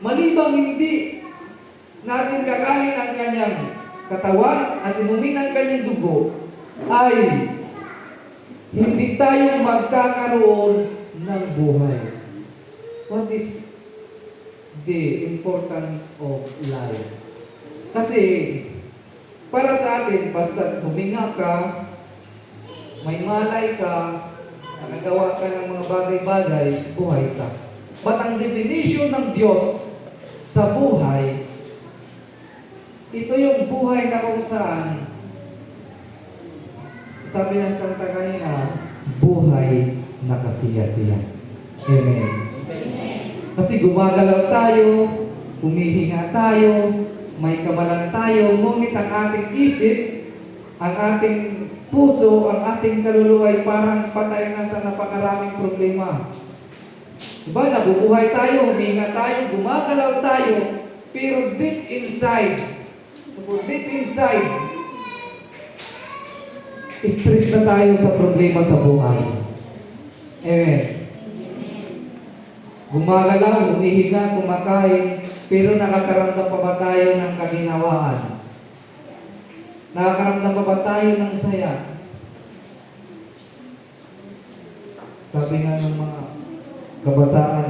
Malibang hindi natin kakain ang kanyang katawan at inumin ang kanyang dugo, ay hindi tayo magkakaroon ng buhay. What is the importance of life? Kasi, para sa atin, basta huminga ka, may malay ka, nakagawa ka ng mga bagay-bagay, buhay ka. But ang definition ng Diyos sa buhay, ito yung buhay na kung saan, sabi ng kanta kanina, buhay na kasiya-siya. Amen. Kasi gumagalaw tayo, humihinga tayo, may kamalan tayo, ngunit ang ating isip, ang ating puso, ang ating kaluluwa ay parang patay na sa napakaraming problema. Diba? Nabubuhay tayo, huminga tayo, gumagalaw tayo, pero deep inside, stress na tayo sa problema sa buhay. Amen. Gumagalaw, humihinga, kumakain, pero nakakaramdam pa ba tayo ng kaginhawaan? Nakakaramdam pa ba tayo ng saya? Sabi nga ng mga kabataan,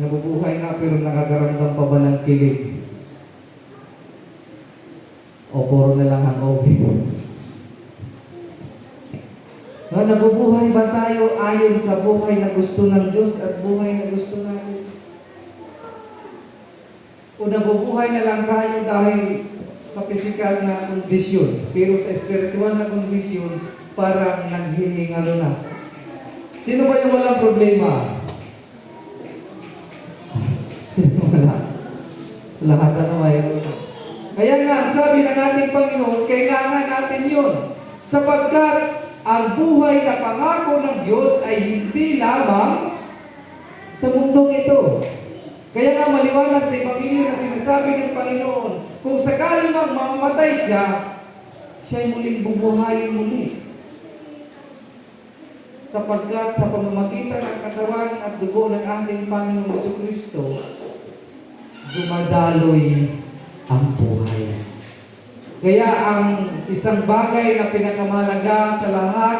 nabubuhay nga pero nakakaramdam pa ba ng kilig? O puro na lang ang obi? Nabubuhay ba tayo ayon sa buhay na gusto ng Diyos at buhay na gusto natin? O nabubuhay na lang tayo dahil sa physical na kondisyon, pero sa spiritual na kondisyon, parang naghihingalo na. Sino ba yung walang problema? Wala. Lahat na mayroon. Kaya nga, sabi ng ating Panginoon, kailangan natin yun. Sapagkat ang buhay na pangako ng Diyos ay hindi lamang sa mundong ito. Kaya nga maliwanag sa Ebanghelyo na sinasabi ng Panginoon, kung sakali mang mamamatay siya, siya'y muling bubuhayin muli. Sapagkat sa pamamagitan ng katawan at dugo ng ating Panginoon Jesucristo, dumadaloy ang buhay. Kaya ang isang bagay na pinakamahalaga sa lahat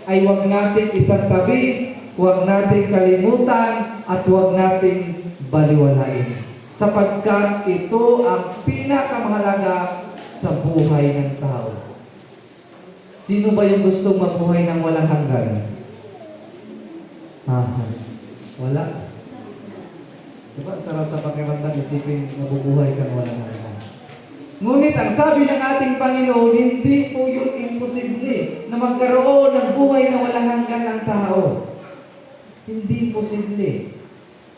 ay huwag natin isang tabi, huwag natin kalimutan, at huwag natin baliwalain. Sapagkat ito ang pinakamahalaga sa buhay ng tao. Sino ba yung gustong mabuhay ng walang hanggan? Wala. Diba? Sarap sa pakiramdam, isipin mabubuhay kang walang hanggan. Ngunit ang sabi ng ating Panginoon, hindi po yun imposible na magkaroon ng buhay na walang hanggan ng tao. Hindi posible.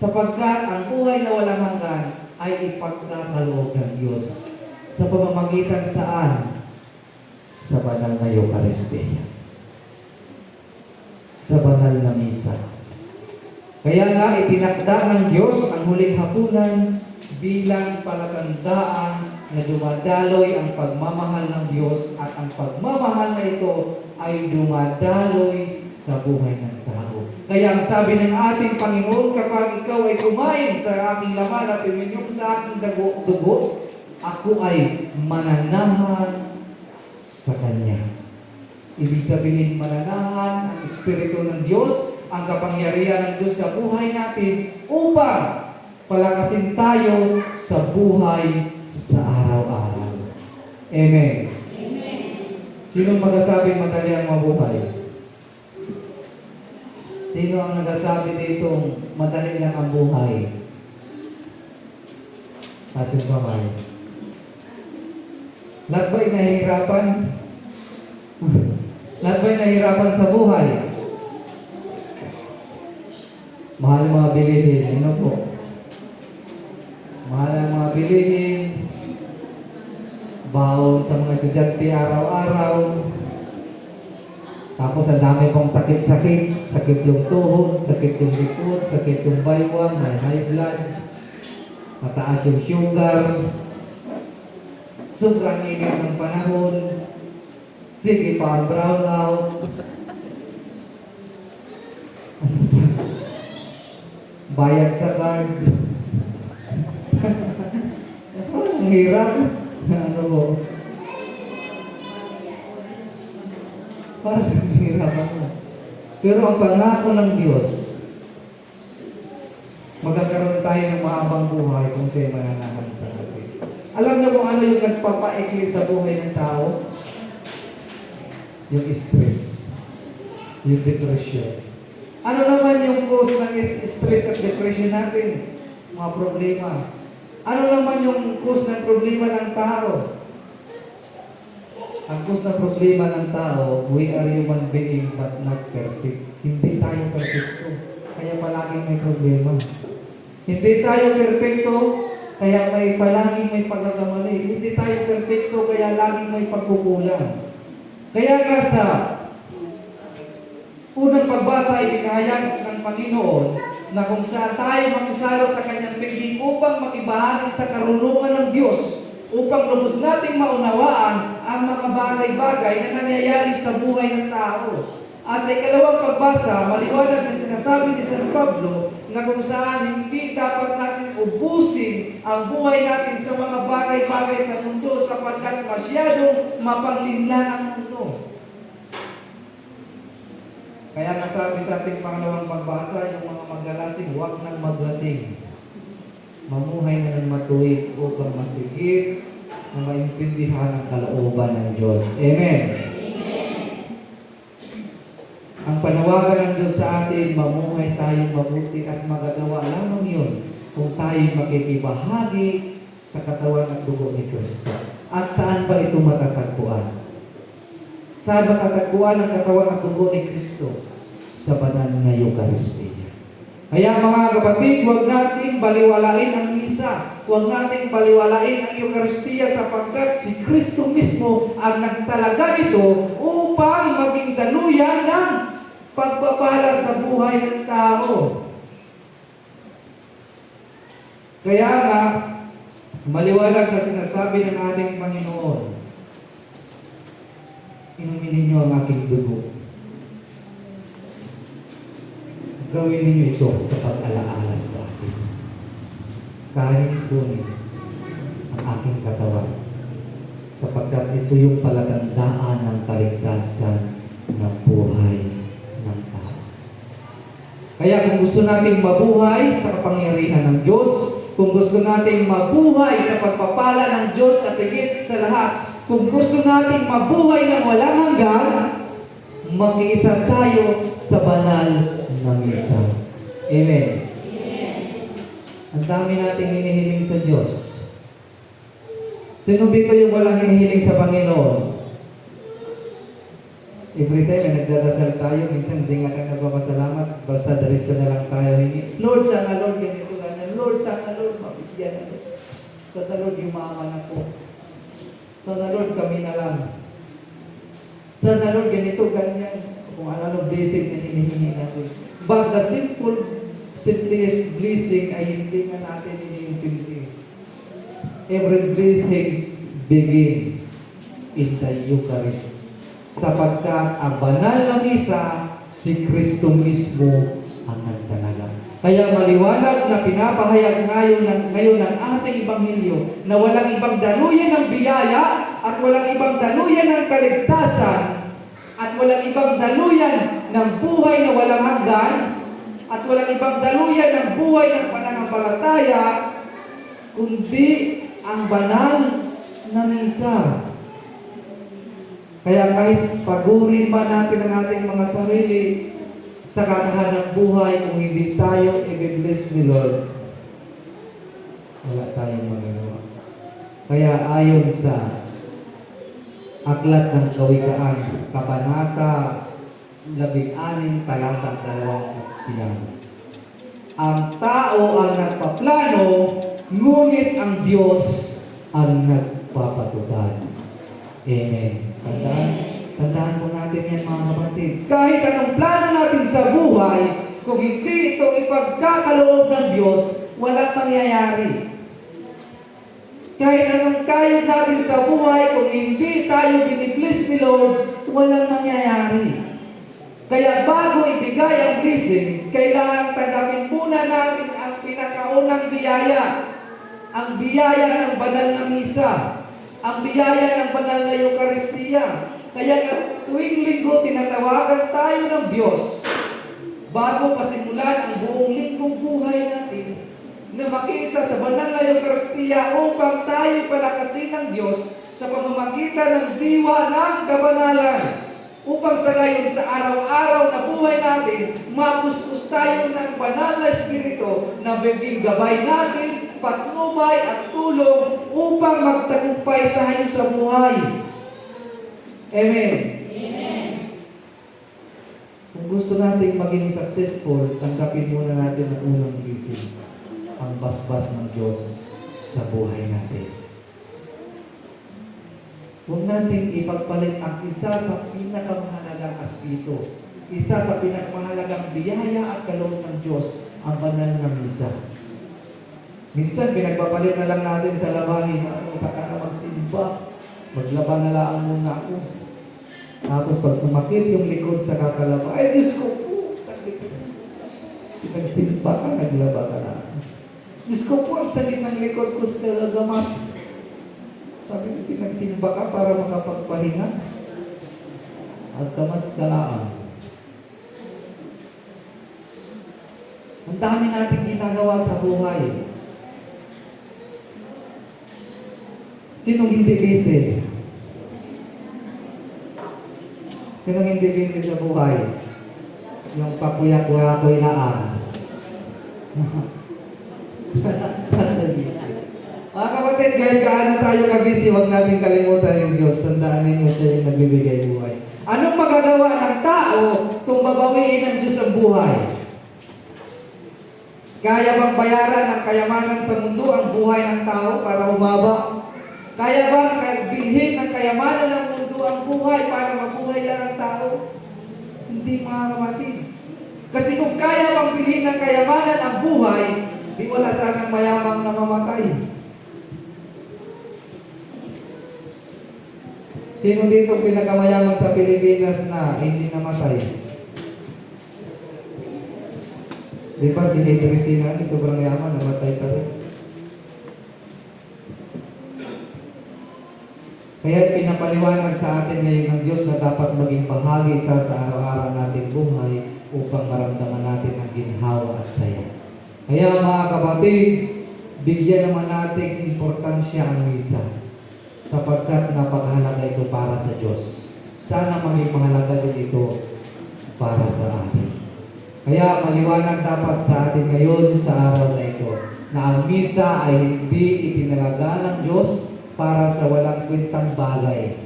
Sapagkat ang buhay na walang hanggan ay ipagkakaloob ng Diyos sa pamamagitan saan? Sa banal na Eucharistia. Sa banal na misa. Kaya nga itinakda ng Diyos ang huling hapunan bilang palatandaan na dumadaloy ang pagmamahal ng Diyos at ang pagmamahal na ito ay dumadaloy sa buhay ng tao. Kaya ang sabi ng ating Panginoon, kapag ikaw ay kumain sa aking laman at uminom sa aking dugo, ako ay mananahan sa Kanya. Ibig sabihin, mananahan ang Espiritu ng Diyos, ang kapangyarihan ng Diyos sa buhay natin upang palakasin tayo sa buhay sa araw-araw. Amen. Amen. Sino magsasabi madali ang mabuhay? Sino ang nagsasabi dito madali lang ang buhay? Asin pa man. Lahat ba'y nahihirapan? Lahat ba'y nahihirapan sa buhay? Mahal mga bilihin. Ano po? Mahal ang mga bilihin. Baon sa mga estudyante araw-araw. Tapos ang dami pong sakit-sakit. Sakit yung tuhod, sakit yung likod, sakit yung baywang, may high blood, mataas yung sugar, sobrang init ng panahon, sige pa ang brown out, bayad sa card, hirap. Ano po? Parang nahihirapan mo. Pero ang pangako ng Diyos, magkakaroon tayo ng mahabang buhay kung siya'y mananahan sa atin. Alam niyo kung ano yung nagpapaikli sa buhay ng tao? Yung stress. Yung depression. Ano naman yung cause ng stress at depression natin? Mga problema. Ano naman yung cause ng problema ng tao? Ang cause ng problema ng tao, we are human being but not perfect. Hindi tayo perfecto, kaya palaging may problema. Hindi tayo perfecto, kaya palaging may pagkakamali. Hindi tayo perfecto, kaya laging may pagkukulang. Kaya nga sa unang pagbasa ay pinahayag ng Panginoon na kung saan tayo makisalo sa kanyang piging upang makibahagi sa karunungan ng Diyos, upang lubos nating maunawaan ang mga bagay-bagay na nangyayari sa buhay ng tao. At sa ikalawang pagbasa, maliwanag na sinasabi ni San Pablo na kung saan hindi dapat natin ubusin ang buhay natin sa mga bagay-bagay sa mundo sapagkat masyadong mapanglinlang ang mundo. Kaya nasabi sa ating pangalawang pagbasa, yung mga maglalasing, huwag nang maglasing. Mamuhay na ng matuwid upang masigit na maintindihan ang kalooban ng Diyos. Amen. Ang panawagan ng Diyos sa atin, mamuhay tayong mabuti at magagawa lamang yun kung tayo makikibahagi sa katawan at dugo ni Kristo. At saan ba ito matatagpuan? Saan matatagpuan ang katawan at dugo ni Kristo? Sa banal na Eucharistia. Kaya mga kapatid, huwag nating baliwalain ang misa. Huwag nating baliwalain ang Eucharistia sapagkat si Kristo mismo ang nagtalaga nito upang maging daluyan ng pagpapala sa buhay ng tao. Kaya nga, maliwanag na sinasabi ng ating Panginoon, inumin ninyo ang aking dugo. Gawin ninyo ito sa pag-alaala sa akin. Kahit kunin ang aking katawan, sapagkat ito yung palatandaan ng kaligtasan ng buhay ng tao. Kaya kung gusto nating mabuhay sa kapangyarihan ng Diyos, kung gusto nating mabuhay sa pagpapala ng Diyos at higit sa lahat, kung gusto nating mabuhay ng walang hanggan, makiisa tayo sa banal na misa. Amen. Ang dami nating hinihiling sa Diyos. Sino dito yung walang hinihiling sa Panginoon? Every time na nagdadasal tayo, minsan hindi nga tayo nagpapasalamat, basta diretso na lang tayo hingi. Lord, sana Lord, ganito, ganyan. Lord, sana Lord, mabigyan na. Sana Lord, yumaman ako. Sana Lord, kami na lang. Sana Lord, ganito, ganyan. Kung ano blessing na hinihingi natin. But the simplest blessing ay hindi nga natin iniintindi. Every blessings begin in the Eucharist. Sapagkat ang banal na misa, si Kristo mismo ang nagtalaga. Kaya maliwanag na pinapahayag ngayon ng ating Ebanghelyo na walang ibang daluyan ng biyaya at walang ibang daluyan ng kaligtasan at walang ibang daluyan ng buhay na walang hanggan at walang ibang daluyan ng buhay ng pananampalataya kundi ang banal na misa. Kaya kahit pagurin pa natin ang ating mga sarili sa kakahanang buhay, kung hindi tayo i-bless ni Lord, wala tayong magagawa. Kaya ayon sa Aklat ng Kawikaan, Kabanata 16, talata 29. Ang tao ang nagpaplano, ngunit ang Diyos ang nagpapatupad. Amen. Tandaan po natin yan, mga kapatid. Kahit anong plano natin sa buhay, kung hindi ito ipagkakaloob ng Diyos, walang mangyayari. Kahit anong kayod natin sa buhay, kung hindi tayo binibless ni Lord, walang mangyayari. Kaya bago ibigay ang blessings, kailangan tanggapin muna natin ang pinakaunang biyaya. ang biyaya ng banal na misa, ang biyaya ng banal na Eucharistia. Kaya nga tuwing linggo tinatawagan tayo ng Diyos bago pasimulan ang buong linggong buhay natin na makiisa sa banal na Eucharistia upang tayo palakasin ng Diyos sa pamamagitan ng diwa ng kabanalan. Upang sa gayon sa araw-araw na buhay natin, mapustos tayo ng banal na Espiritu na biging gabay natin, patnubay at tulong upang magtagumpay tayo sa buhay. Amen. Amen. Kung gusto nating maging successful, tanggapin muna natin ang unang blessing, ang basbas ng Diyos sa buhay natin. Huwag natin ipagpalit ang isa sa pinakamahalagang aspeto, isa sa pinakamahalagang biyaya at kaloob ng Diyos, ang banal na misa. Minsan, pinagpapalit na lang natin sa labahin, taka na magsimba, maglaban na lang muna ako. Tapos pag sumakit yung likod sa kakalaba, ay Diyos ko po, sakit. Nagsimba ka, naglaba ka na. Diyos ko po, ang sakit ng likod ko sa gamas. Sabi ko, pinagsimba ka para makapagpahinga at kamas kalaan. Ang dami nating ginagawa sa buhay. Sinong hindi busy? Sinong hindi busy sa buhay? Yung pakuya-kuya-kuya laan. Mga kapatid, kahit gaano tayo kabisi, huwag natin kalimutan yung Diyos. Tandaan ninyo siya yung nagbibigay buhay. Anong magagawa ng tao kung babawiin ng Diyos ang buhay? Kaya bang bayaran ng kayamanan sa mundo ang buhay ng tao para umaba? Kaya bang bilhin ng kayamanan ng mundo ang buhay para mabuhay lang ang tao? Hindi, mga kapatid. Kasi kung kaya bang bilhin ng kayamanan ang buhay, di wala sanang mayamang na mamatay. Sino dito pinakamayaman sa Pilipinas na hindi namatay? Di ba si Henry Sinani, sobrang yaman, namatay pa rin. Kaya pinapaliwanag sa atin ngayon ng Diyos na dapat maging bahagi sa araw-araw nating buhay upang maramdaman natin ang ginhawa at saya. Kaya mga kapatid, bigyan naman natin importansya ang misa sapagkat napakahalaga ito para sa Diyos. Sana maging mahalaga din ito para sa atin. Kaya maliwanag dapat sa atin ngayon sa araw na ito na ang misa ay hindi itinalaga ng Diyos para sa walang kwentang bagay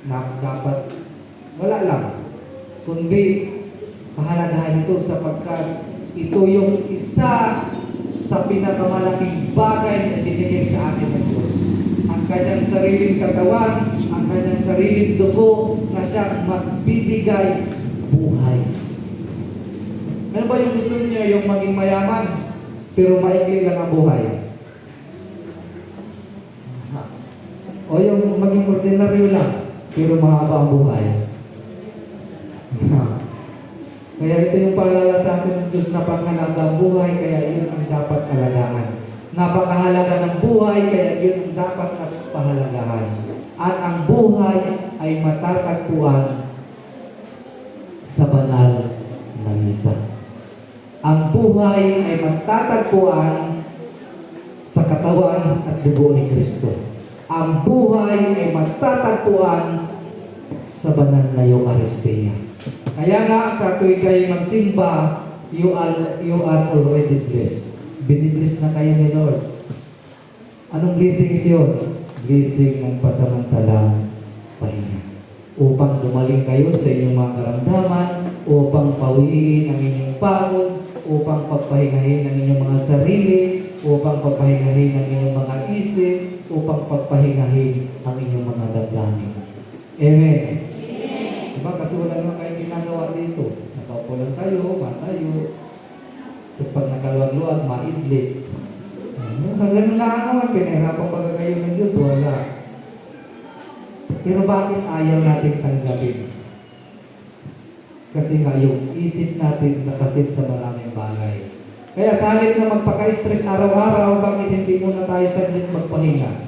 na dapat wala lang, kundi pahalagahan ito sapagkat ito yung isa sa pinakamalaking bagay na binigay sa atin ng Diyos. Ang kanyang sariling katawan, ang kanyang sariling dugo na siyang magbibigay buhay. Ano ba yung gusto niyo? Yung maging mayaman, pero maikli lang ang buhay? O yung maging ordinaryo lang, pero mahaba ang buhay? Kaya ito yung paalala sa atin ng Diyos na panghalaga ang buhay, kaya yun ang dapat alagaan. Napakahalaga ng buhay, kaya yun ang dapat pahalagahan. At ang buhay ay matatagpuan sa banal na misa. Ang buhay ay matatagpuan sa katawan at dugo ni Kristo. Ang buhay ay matatagpuan sa banal na Eucharistia. Kaya nga sa tuwing kayo magsimba, you are already blessed. Binibless na kayo ni Lord. Anong blessings yun? Blessing ng pasamantalang pahinga. Upang dumaling kayo sa inyong mga karamdaman, upang pawiin ang inyong pagod, upang pagpahingahin ang inyong mga sarili, upang pagpahingahin ang inyong mga isip, upang pagpahingahin ang inyong mga damdamin. Amen. Diba? Kasi wala naman kayong ginagawa dito. Nakaupo lang kayo, matayo. Tapos pag nakaluwag-luwag, maidlit. Ganun lang naman, pinahirapan pa kayo ng Diyos, wala. Pero bakit ayaw natin tanggapin? Kasi nga yung isip natin nakasit sa maraming bagay. Kaya sa halip na magpaka-stress araw-araw, bakit hindi muna tayo saglit magpahinga?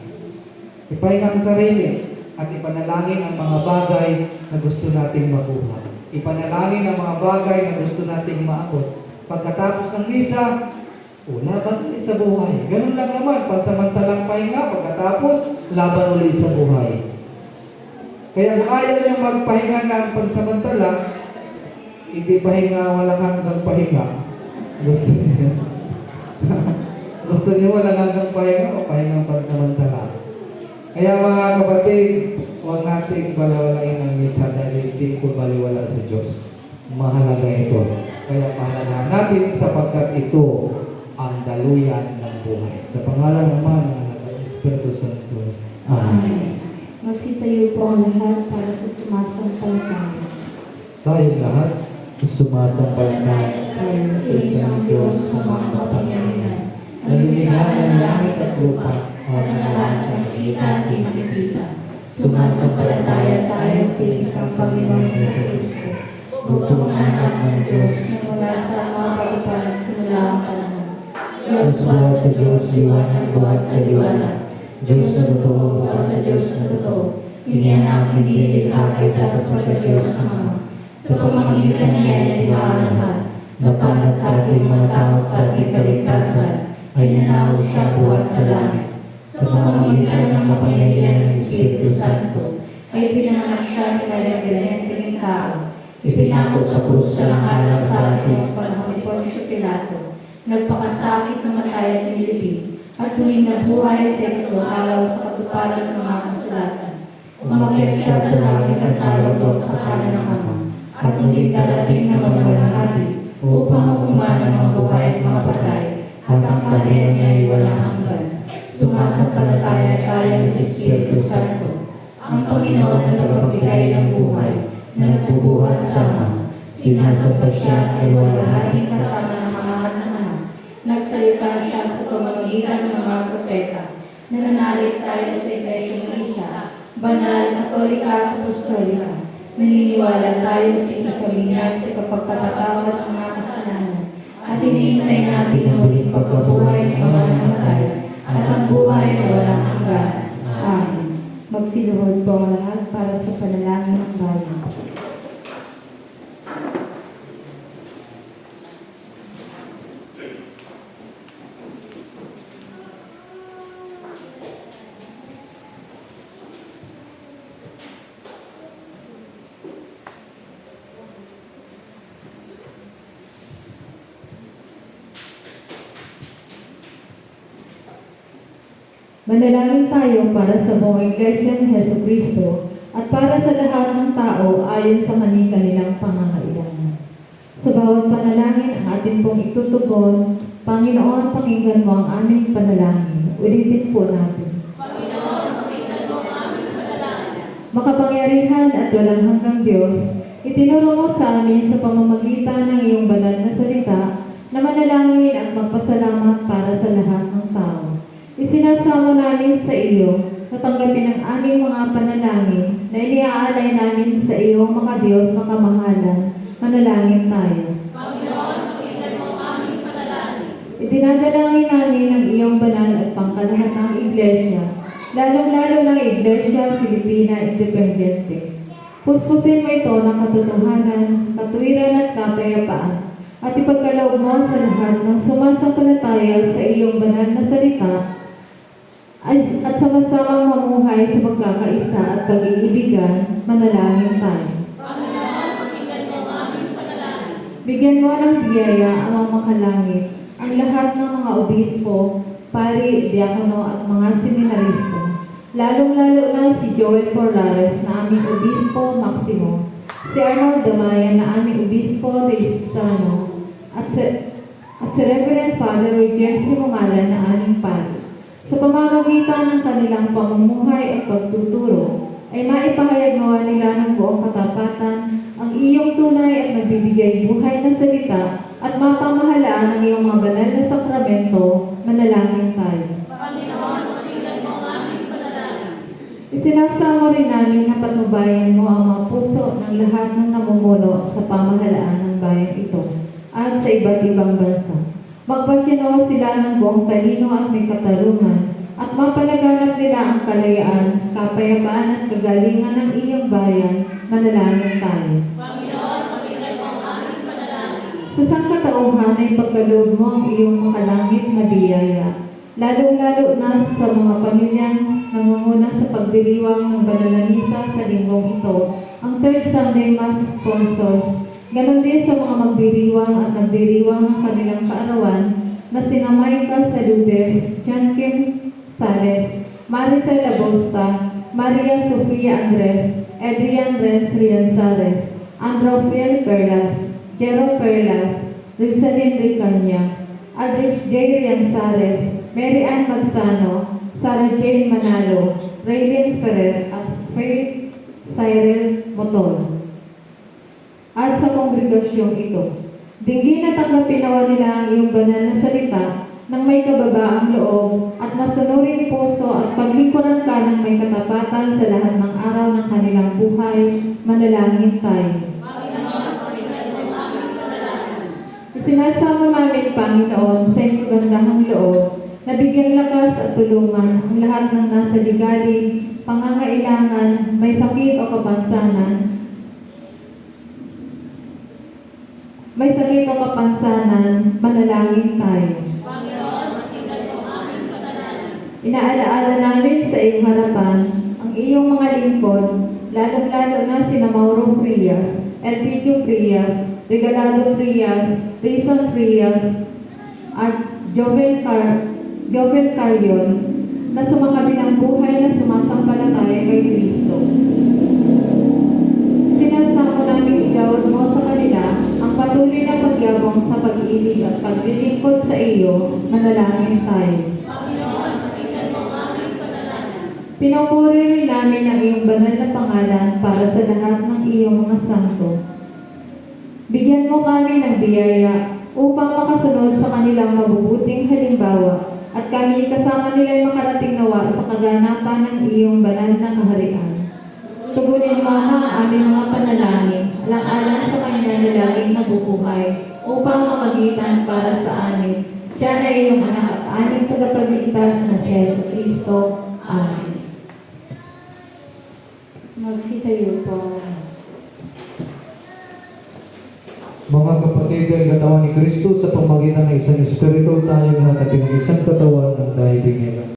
Ipahinga ang sarili at ipanalangin ang mga bagay na gusto nating makuha. Ipanalangin ang mga bagay na gusto nating maabot. Pagkatapos ng misa, laban ulit sa buhay. Ganun lang naman, pansamantalang pahinga, pagkatapos, laban ulit sa buhay. Kaya kung ayaw nyo magpahinga ng pansamantala, hindi pahinga, walang hanggang pahinga. Gusto niyo? Gusto niyo walang hanggang pahinga o pahingang pansamantala? Kaya mga kapatid, huwag nating balawalain ang misa dahil hindi ko baliwala sa Diyos. Mahalaga ito. Kaya mahalaga natin sapagkat ito ang daluyan ng buhay. Sa pangalan naman ng Anak at Espiritu Santo. Amen. Magsitayo po ang lahat para sa sumasampalataya. Tayong lahat, sumasampalataya Tayo sa isang Diyos sa mga kapangyarihan, nalumihan ng langit at lupa, at ang lahat ng nakikita at di nakikita. Sumasampalataya tayo sa isang Panginoong Kristo, butong anak ng Diyos na mula sa mga pagpapalas simula ang panahon. Diyos buhat sa Diyos, liwanag buhat sa liwanag. Diyos na totoo, buhat sa Diyos na totoo. Inianak, hindi nilikha kaysa sa pagka-Diyos ng Ama. Sa pamamagitan niya ay nilikha ang lahat, na para sa ating mga tao sa ating kaligtasan, ay nanalo siya buhat sa langit. Sa pamamagitan ng kapangyarihan ng Espiritu Santo, ay pinanganak siya ni Maria Pinahenteng tao. Ipinako sa krus sa langalaw sa atin sa panahon ni Poncio Pilato. Nagpakasakit, namatay at nilibing, at muling nabuhay sa ikatlong araw sa katuparan ng mga kasulatan. Umakyat siya sa langit at narito sa kanan ng Ama, at muling darating na magwalhati upang hukuman ang mga buhay at mga patay, at ang kaharian niya ay walang hanggan. Sumasampalataya tayo sa Espiritu Santo, ang Panginoon na tagapagbigay ng buhay, na nagbubuhat sama. Sinasamba siya ay walhating kasama ng mga anak. Nagsalita siya sa pamamagitan ng mga propeta. Nananalig tayo sa Iglesyang Isa, banal, katolika at apostolika. Naniniwala tayo sa isang binyag sa kapagpapatawad ng mga kasalanan. At iniintay natin ang muling pagkabuhay ng mga namatay at ang buhay na walang hanggan. Amen. Magsiluhod po ang lahat para sa panalangin ng bayan. Manalangin tayo para sa buong Iglesia ni Jesucristo at para sa lahat ng tao ayon sa kanilang pangangailangan. Sa bawat panalangin ang atin pong itutugon, Panginoon, pakinggan mo ang aming panalangin. Ulitin po natin. Panginoon, pakinggan mo ang aming panalangin. Makapangyarihan at walang hanggang Diyos, itinuro mo sa amin sa pamamagitan ng iyong banal na salita na manalangin at magpasalamat para sa lahat ng tao. Isinasamo namin sa iyo na tanggapin ang aming mga panalangin na iniaalay namin sa iyo, mga Diyos na kamahalan. Manalangin tayo. Panginoon, pakinggan mo ang aming panalangin. Itinadalangin namin ang iyong banal at pangkalahatang iglesia, lalong-lalo ng Iglesia Filipina Independiente. Puspusin mo ito ng katotohanan, katuwiran at kapayapaan, at ipagkaloob mo sa lahat ng sumasampalataya sa iyong banal na salita at sama-samang mamuhay sa pagkakaisa at pag-iibigan. Manalangin tayo. Panginoon, pakinggan mo ang aming panalangin. Bigyan mo ng biyaya ang mga makalangit, ang lahat ng mga obispo, pari, diakono at mga seminarista, lalong-lalo na si Joel Porlares na aming obispo Maximo, si Arnold Damayan na aming obispo Registrano, at si Reverend Father Regency Mungalan na aming pari. Sa pamamagitan ng kanilang pamumuhay at pagtuturo, ay maipahayag nawa nila ng buong katapatan ang iyong tunay at nagbibigay buhay na salita at mapamahalaan ang iyong mga banal na sakramento. Manalangin tayo. Panginoon, pakinggan mo ang aming panalangin. Isinasamo rin namin na patnubayan mo ang mga puso ng lahat ng namumuno sa pamahalaan ng bayan ito at sa iba't ibang bansa. Magbasya sila ng buong talino at may katarungan, at mapalaganap nila ang kalayaan, kapayapaan at kagalingan ng iyong bayan. Manalangin tayo. Panginoon, pakinggan mo ang aming panalangin. Sa sangkatauhan ay pagkaloob mo ang iyong makalangit na biyaya, lalong-lalo na sa mga pamilyang nangunguna sa pagdiriwang ng banal na misa sa linggong ito, ang Third Sunday Mass sponsors. Ganon din sa mga magdiriwang at nagdiriwang ng kanilang kaarawan na sina Michael Saludes, John Kim Sales, Maricel Labosta, Maria Sofia Andres, Adrian Renz Rianzares, Androfiel Perlas, Jero Perlas, Rizalyn Ricanya, Aldrich J. Rianzares, Mary Ann Magsano, Sarah Jane Manalo, Raylene Ferrer at Faith Cyril Motol. At sa kongregasyong ito, dinggin na tanggapin nawa nila ang iyong banal na salita ng may kababaang loob at masunurin puso at paglingkuran ka ng may katapatan sa lahat ng araw ng kanilang buhay. Manalangin tayo. Panginoon, pakinggan mo ang aming panalangin. Isinasamo namin, Panginoon, sa iyong kagandahang loob na bigyan lakas at tulungan ang lahat ng nasa ligalig, pangangailangan, may sakit o kapansanan, manalangin tayo. Panginoon, pakinggan mo ang aming panalangin. Inaalaala namin sa iyong harapan ang iyong mga lingkod, lalong-lalo na sina Mauro Frias, Elpidio Frias, Regalado Frias, Rizon Frias, at Jovel Carion, na sumakabilang buhay na sumasampalataya kay Kristo. Sinasamo namin igawad mo sa kanila ang patuloy na pagyabong sa pag-ibig at paglilingkod sa iyo. Manalangin tayo. Panginoon, pakinggan mo ang aming panalangin. Pinupuri rin namin ang iyong banal na pangalan para sa lahat ng iyong mga santo. Bigyan mo kami ng biyaya upang makasunod sa kanilang mabubuting halimbawa at kami kasama nila'y makarating nawa sa kaganapan ng iyong banal na kaharian. Tugunin mo ang aming mga panalangin, alang-alang sa kanya na laging nabubuhay, upang mamagitan para sa amin. Siya na iyong anak at aming tagapagligtas na si Yesu Kristo. Amen. Magsitayo po. Mga kapatid, ang katawan ni Kristo sa pamagitan ng isang Espiritu tayo lahat at pinag-isang katawan ang tayo bigyan.